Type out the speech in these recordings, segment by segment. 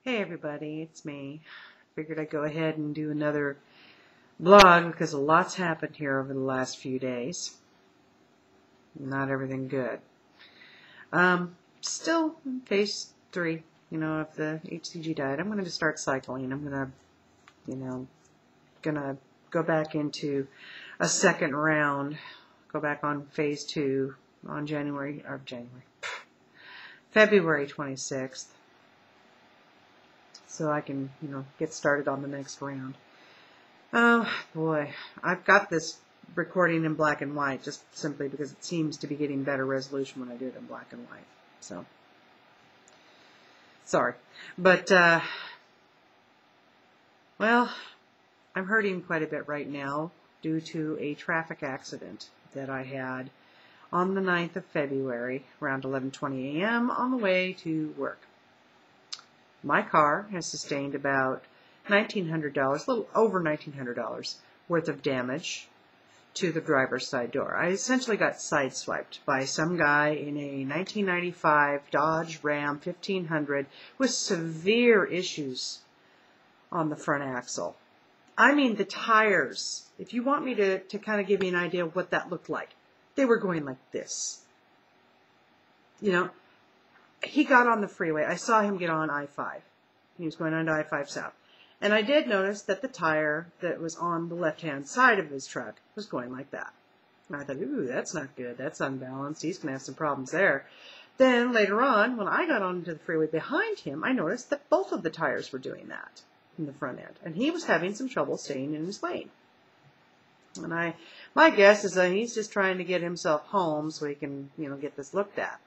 Hey everybody, it's me. Figured I'd go ahead and do another vlog because a lot's happened here over the last few days. Not everything good. Still in phase 3, of the HCG diet. I'm going to start cycling. I'm gonna go back into a second round. Go back on phase 2 on February 26th. So I can, get started on the next round. Oh, boy. I've got this recording in black and white just simply because it seems to be getting better resolution when I do it in black and white. So, sorry. But, well, I'm hurting quite a bit right now due to a traffic accident that I had on the 9th of February, around 11:20 a.m. on the way to work. My car has sustained about $1,900, a little over $1,900 worth of damage to the driver's side door. I essentially got sideswiped by some guy in a 1995 Dodge Ram 1500 with severe issues on the front axle. I mean, the tires, if you want me to kind of give you an idea of what that looked like, they were going like this. He got on the freeway. I saw him get on I-5. He was going on to I-5 South. And I did notice that the tire that was on the left-hand side of his truck was going like that. And I thought, ooh, that's not good. That's unbalanced. He's going to have some problems there. Then later on, when I got onto the freeway behind him, I noticed that both of the tires were doing that in the front end. And he was having some trouble staying in his lane. And my guess is that he's just trying to get himself home so he can, get this looked at.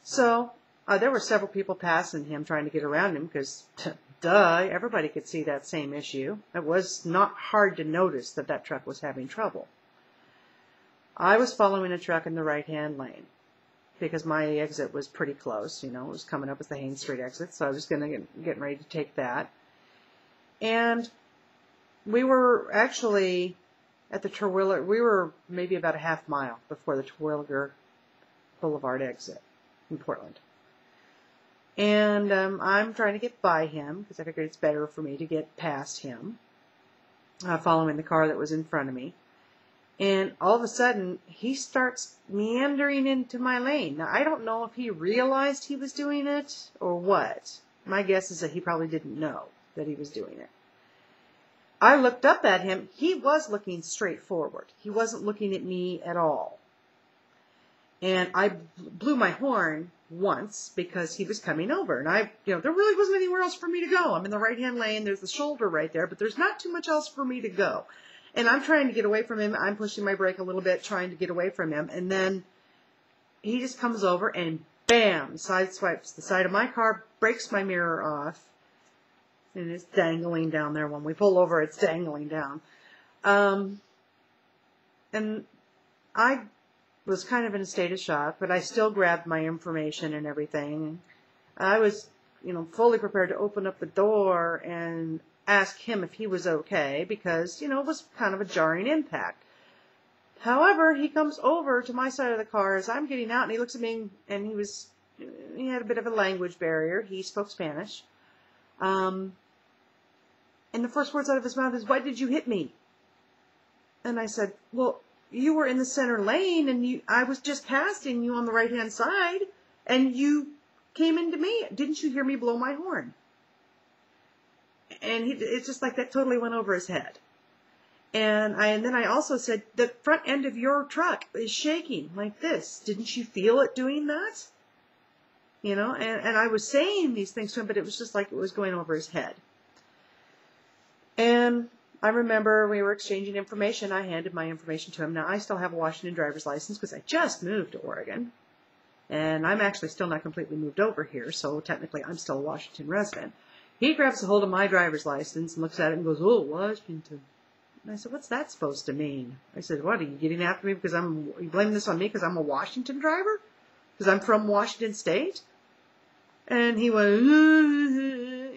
So, there were several people passing him trying to get around him because, duh, everybody could see that same issue. It was not hard to notice that that truck was having trouble. I was following a truck in the right-hand lane because my exit was pretty close. It was coming up as the Haines Street exit, so I was getting ready to take that. And we were actually at the Terwilliger. We were maybe about a half mile before the Terwilliger Boulevard exit in Portland. And I'm trying to get by him because I figured it's better for me to get past him, following the car that was in front of me. And all of a sudden, he starts meandering into my lane. Now, I don't know if he realized he was doing it or what. My guess is that he probably didn't know that he was doing it. I looked up at him. He was looking straight forward. He wasn't looking at me at all. And I blew my horn once because he was coming over. And there really wasn't anywhere else for me to go. I'm in the right-hand lane. There's the shoulder right there, but there's not too much else for me to go. And I'm trying to get away from him. I'm pushing my brake a little bit, trying to get away from him. And then he just comes over and bam, sideswipes the side of my car, breaks my mirror off. And it's dangling down there. When we pull over, it's dangling down. And I was kind of in a state of shock, but I still grabbed my information and everything. I was, fully prepared to open up the door and ask him if he was okay because, it was kind of a jarring impact. However, he comes over to my side of the car as I'm getting out, and he looks at me, and he had a bit of a language barrier. He spoke Spanish. And the first words out of his mouth is, "Why did you hit me?" And I said, "Well, you were in the center lane, and I was just passing you on the right-hand side, and you came into me. Didn't you hear me blow my horn?" And it's just like that totally went over his head. And then I also said, "The front end of your truck is shaking like this. Didn't you feel it doing that?" And I was saying these things to him, but it was just like it was going over his head. And I remember we were exchanging information. I handed my information to him. Now, I still have a Washington driver's license because I just moved to Oregon. And I'm actually still not completely moved over here, so technically I'm still a Washington resident. He grabs a hold of my driver's license and looks at it and goes, "Oh, Washington." And I said, "What's that supposed to mean?" I said, "What, are you getting after me because you blaming this on me because I'm a Washington driver? Because I'm from Washington State?" And he went,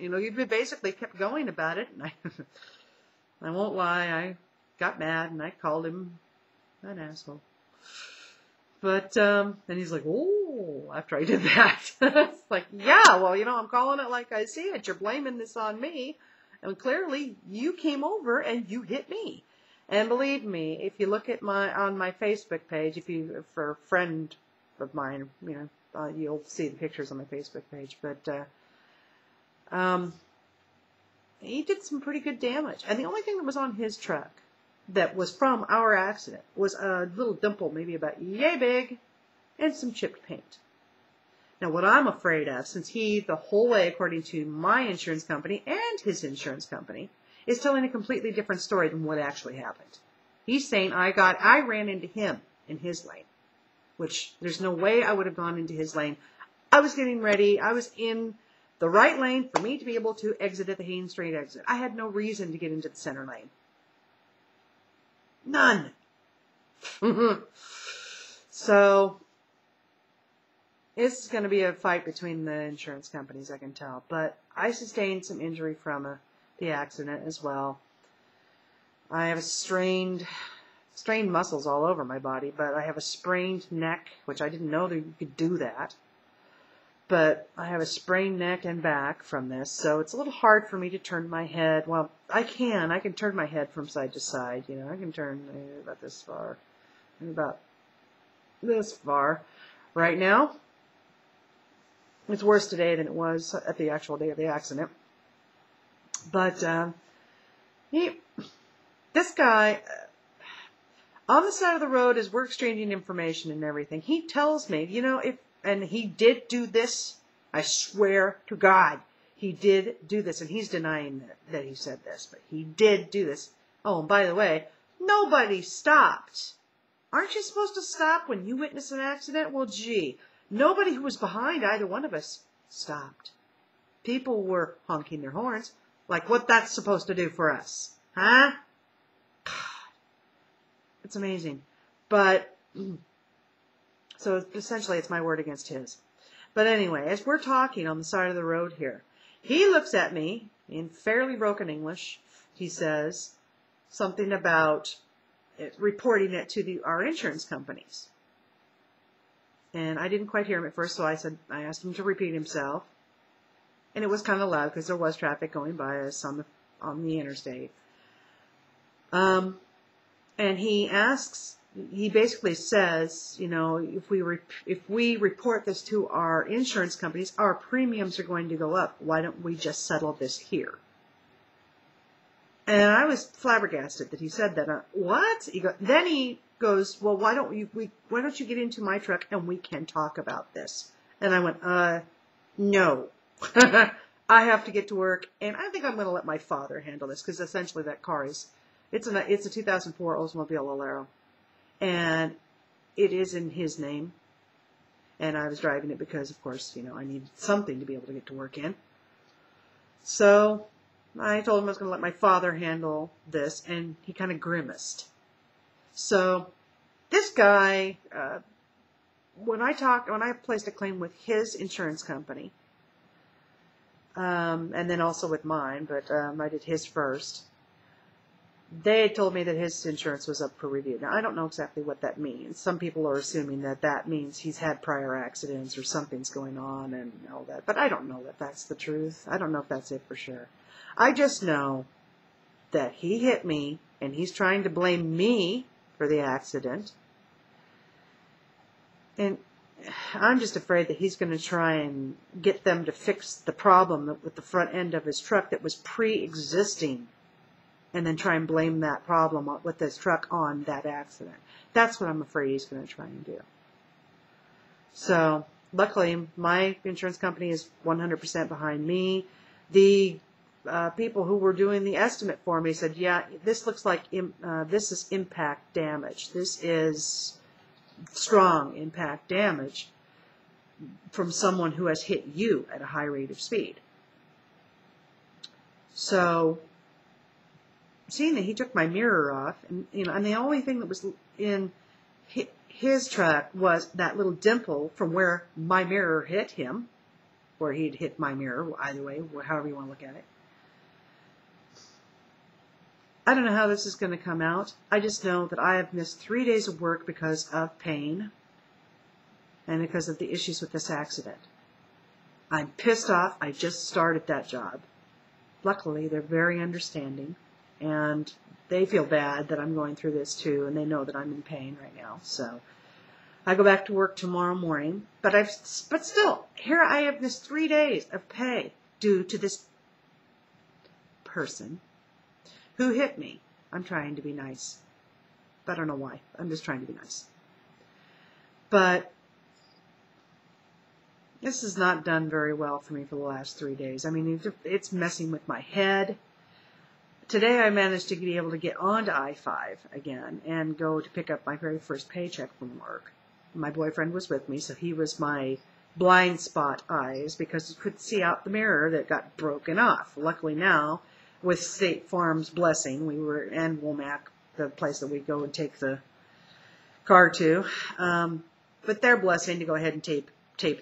he basically kept going about it. And I won't lie, I got mad and I called him an asshole. But, and he's like, oh, after I did that. It's like, yeah, well, I'm calling it like I see it. You're blaming this on me. And clearly, you came over and you hit me. And believe me, if you look at on my Facebook page, for a friend of mine, you'll see the pictures on my Facebook page. But, he did some pretty good damage. And the only thing that was on his truck that was from our accident was a little dimple, maybe about yay big, and some chipped paint. Now, what I'm afraid of, since he, the whole way, according to my insurance company and his insurance company, is telling a completely different story than what actually happened. He's saying I ran into him in his lane, which there's no way I would have gone into his lane. I was getting ready. I was in the right lane for me to be able to exit at the Haines Street exit. I had no reason to get into the center lane. None. So, it's going to be a fight between the insurance companies, I can tell. But I sustained some injury from the accident as well. I have strained muscles all over my body, but I have a sprained neck, which I didn't know that you could do that. But I have a sprained neck and back from this, so it's a little hard for me to turn my head. Well, I can turn my head from side to side. I can turn about this far, about this far. Right now, it's worse today than it was at the actual day of the accident. But this guy, on the side of the road, as we're exchanging information and everything, he tells me, and he did do this. I swear to God, he did do this. And he's denying that he said this, but he did do this. Oh, and by the way, nobody stopped. Aren't you supposed to stop when you witness an accident? Well, gee, nobody who was behind either one of us stopped. People were honking their horns, like what that's supposed to do for us. Huh? God. It's amazing. But so essentially it's my word against his. But anyway, as we're talking on the side of the road here, he looks at me in fairly broken English. He says something about reporting it to our insurance companies. And I didn't quite hear him at first, so I asked him to repeat himself. And it was kind of loud because there was traffic going by us on the interstate. And he basically says, if we report this to our insurance companies, our premiums are going to go up. Why don't we just settle this here? And I was flabbergasted that he said that. What? Then he goes, well, why don't you get into my truck and we can talk about this? And I went, no. I have to get to work, and I think I'm going to let my father handle this, because essentially that car it's a 2004 Oldsmobile Alero. And it is in his name. And I was driving it because, of course, I needed something to be able to get to work in. So I told him I was going to let my father handle this, and he kind of grimaced. So this guy, when I placed a claim with his insurance company, and then also with mine, but I did his first, they had told me that his insurance was up for review. Now, I don't know exactly what that means. Some people are assuming that means he's had prior accidents or something's going on and all that. But I don't know that that's the truth. I don't know if that's it for sure. I just know that he hit me, and he's trying to blame me for the accident. And I'm just afraid that he's going to try and get them to fix the problem with the front end of his truck that was pre-existing, and then try and blame that problem with his truck on that accident. That's what I'm afraid he's going to try and do. So, luckily, my insurance company is 100% behind me. The people who were doing the estimate for me said, yeah, this looks like this is impact damage. This is strong impact damage from someone who has hit you at a high rate of speed. So, seeing that he took my mirror off, and the only thing that was in his truck was that little dimple from where my mirror hit him, or he'd hit my mirror, either way, however you want to look at it. I don't know how this is going to come out. I just know that I have missed 3 days of work because of pain, and because of the issues with this accident. I'm pissed off. I just started that job. Luckily, they're very understanding, and they feel bad that I'm going through this too, and they know that I'm in pain right now. So I go back to work tomorrow morning, but still, here I have this 3 days of pay due to this person who hit me. I'm trying to be nice, but I don't know why. I'm just trying to be nice. But this has not done very well for me for the last 3 days. I mean, it's messing with my head. Today I managed to be able to get onto I-5 again and go to pick up my very first paycheck from work. My boyfriend was with me, so he was my blind spot eyes because he couldn't see out the mirror that got broken off. Luckily now, with State Farm's blessing, we were in Womack, the place that we go and take the car to, but their blessing to go ahead and tape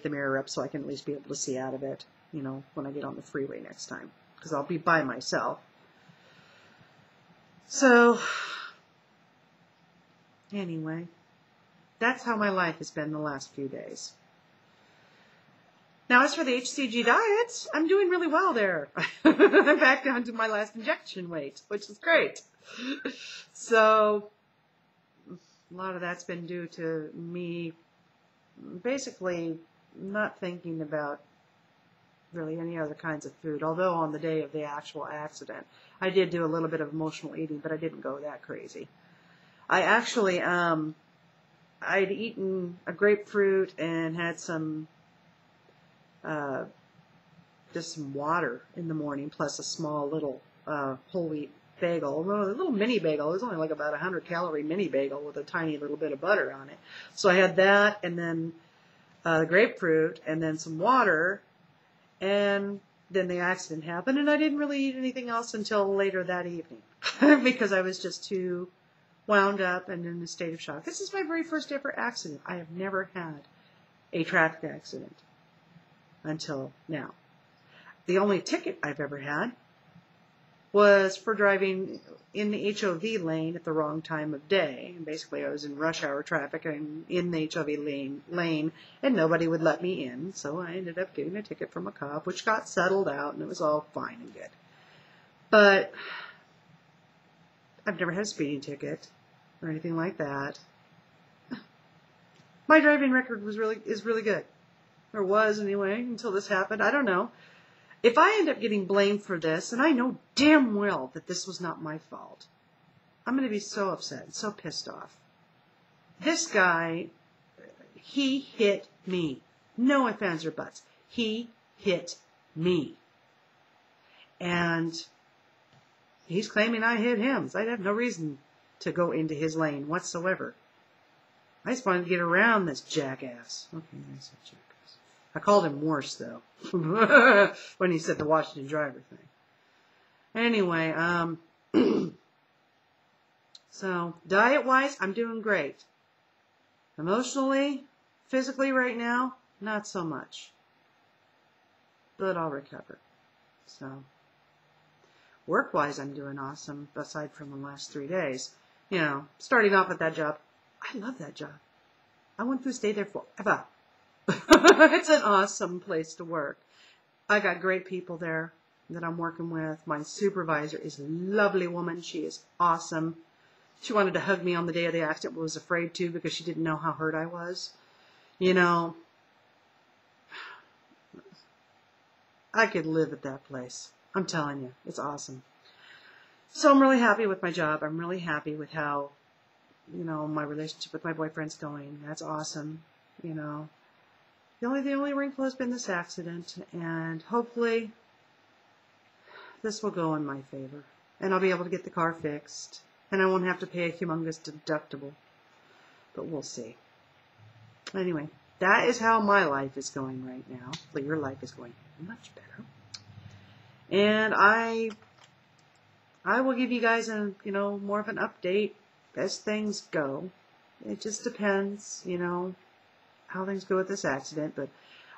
the mirror up so I can at least be able to see out of it, you know, when I get on the freeway next time, because I'll be by myself. So, anyway, that's how my life has been the last few days. Now, as for the HCG diet, I'm doing really well there. I'm back down to my last injection weight, which is great. So, a lot of that's been due to me basically not thinking about really any other kinds of food, although on the day of the actual accident, I did do a little bit of emotional eating, but I didn't go that crazy. I actually, I'd eaten a grapefruit and had some, just some water in the morning, plus a small little whole wheat bagel, a little mini bagel. It was only like about 100-calorie mini bagel with a tiny little bit of butter on it. So I had that, and then the grapefruit, and then some water, and then the accident happened, and I didn't really eat anything else until later that evening because I was just too wound up and in a state of shock. This is my very first ever accident. I have never had a traffic accident until now. The only ticket I've ever had was for driving in the HOV lane at the wrong time of day. And basically, I was in rush hour traffic and in the HOV lane, and nobody would let me in. So I ended up getting a ticket from a cop, which got settled out, and it was all fine and good. But I've never had a speeding ticket or anything like that. My driving record is really good, or was anyway, until this happened. I don't know. If I end up getting blamed for this, and I know damn well that this was not my fault, I'm going to be so upset, so pissed off. This guy, he hit me. No ifs, ands, or buts. He hit me. And he's claiming I hit him. So I have no reason to go into his lane whatsoever. I just wanted to get around this jackass. Okay, I said jackass. I called him worse, though, when he said the Washington driver thing. Anyway, so diet-wise, I'm doing great. Emotionally, physically right now, not so much. But I'll recover. So, work-wise, I'm doing awesome, aside from the last 3 days. You know, starting off at that job, I love that job. I want to stay there forever. It's an awesome place to work. I got great people there that I'm working with. My supervisor is a lovely woman. She is awesome. She wanted to hug me on the day of the accident, but was afraid to because she didn't know how hurt I was. You know, I could live at that place. I'm telling you, it's awesome. So I'm really happy with my job. I'm really happy with how, you know, my relationship with my boyfriend's going. That's awesome, you know. The only wrinkle has been this accident, and hopefully this will go in my favor, and I'll be able to get the car fixed, and I won't have to pay a humongous deductible, but we'll see. Anyway, that is how my life is going right now. But your life is going much better, and I will give you guys a, you know, more of an update as things go. It just depends, you know, how things go with this accident, but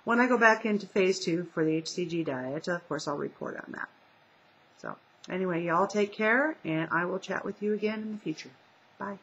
when I go back into phase 2 for the HCG diet, of course I'll report on that. So anyway, y'all take care, and I will chat with you again in the future. Bye.